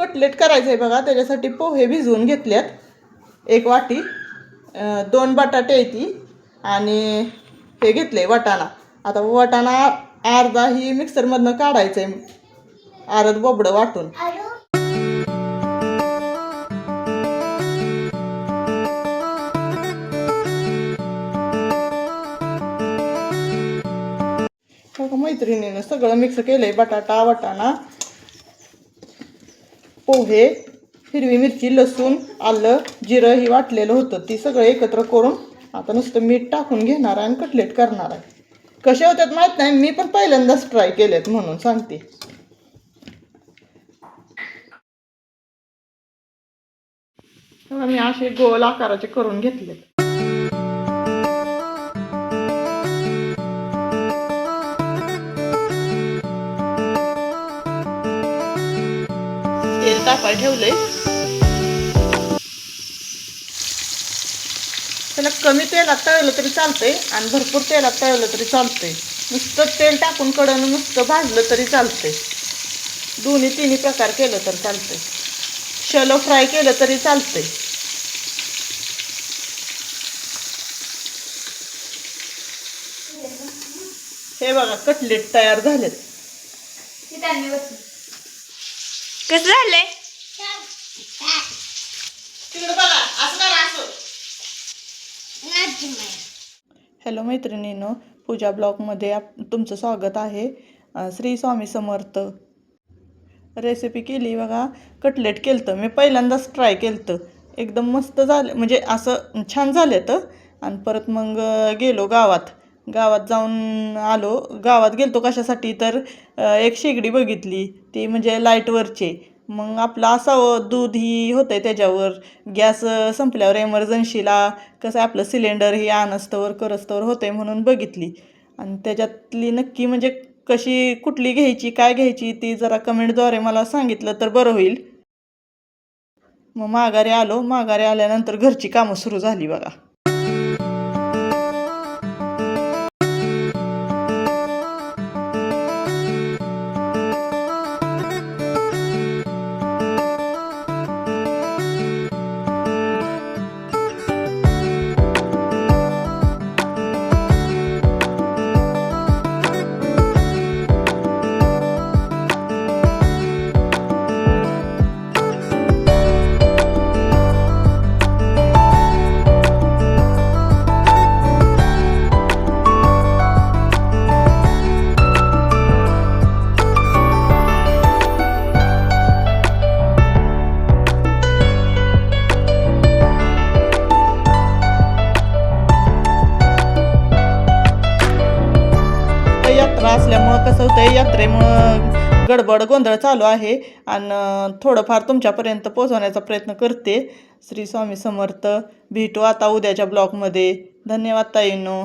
Cutlet करायचं आहे बघा. त्याच्यासाठी पोहे भिजवून घेतल्यात 1 वाटी, 2 बटाटे येते आणि हे घेतले वाटाणा. आता वाटाणा अर्धा ही मिक्सरमधनं काढायचं आहे, अर्ध बोबडं वाटून. मैत्रिणीनं सगळं मिक्स केलंय, बटाटा, वाटाणा, पोहे, हिरवी मिरची, लसूण, आलं, जिरं ही वाटलेलं होतं. ती सगळं एकत्र करून आता नुसतं मीठ टाकून घेणार आहे आणि कटलेट करणार आहे. कसे होतात माहीत नाही, मी पण पहिल्यांदाच ट्राय केलेत म्हणून सांगते. मी असे गोल आकाराचे करून घेतले. तेल तापाय ठेवलंय. त्याला कमी तेलात तळलं तरी चालतंय आणि भरपूर तेलात तळलं तरी चालतंय. नुसतं तेल टाकून कडनं नुसतं भाजलं तरी चालतंय. दोन्ही तिन्ही प्रकार केलं तर चालतंय. शॅलो फ्राय केलं तरी चालतंय. हे बघा कटलेट तयार झालेत. कसं झालंय? तिकडे बघा असणार असं. हॅलो मैत्रिणींनो, पूजा ब्लॉगमध्ये तुमचं स्वागत आहे. श्री स्वामी समर्थ. रेसिपी केली बघा, कटलेट केलं मी पहिल्यांदाच ट्राय केलं. एकदम मस्त झालं, म्हणजे असं छान झालं तर. आणि परत मग गेलो गावात जाऊन आलो. गावात गेलतो कशासाठी तर एक शेगडी बघितली, ती म्हणजे लाईटवरचे. मग आपलं असावं दूध ही होतं आहे त्याच्यावर. गॅस संपल्यावर एमर्जन्सीला कसं आपलं सिलेंडर ही आणस्तवर करस्तवर होतं आहे म्हणून बघितली. आणि त्याच्यातली नक्की म्हणजे कशी कुठली घ्यायची काय घ्यायची ती जरा कमेंटद्वारे मला सांगितलं तर बरं होईल. मग माघारी आलो. माघारी आल्यानंतर घरची कामं सुरू झाली बघा. यात्रा असल्यामुळं कसं होतं, यात्रेमुळं गडबड गोंधळ चालू आहे आणि थोडंफार तुमच्यापर्यंत पोहोचवण्याचा प्रयत्न करते. श्री स्वामी समर्थ. भेटू आता उद्याच्या ब्लॉगमध्ये. धन्यवाद ताईंनो.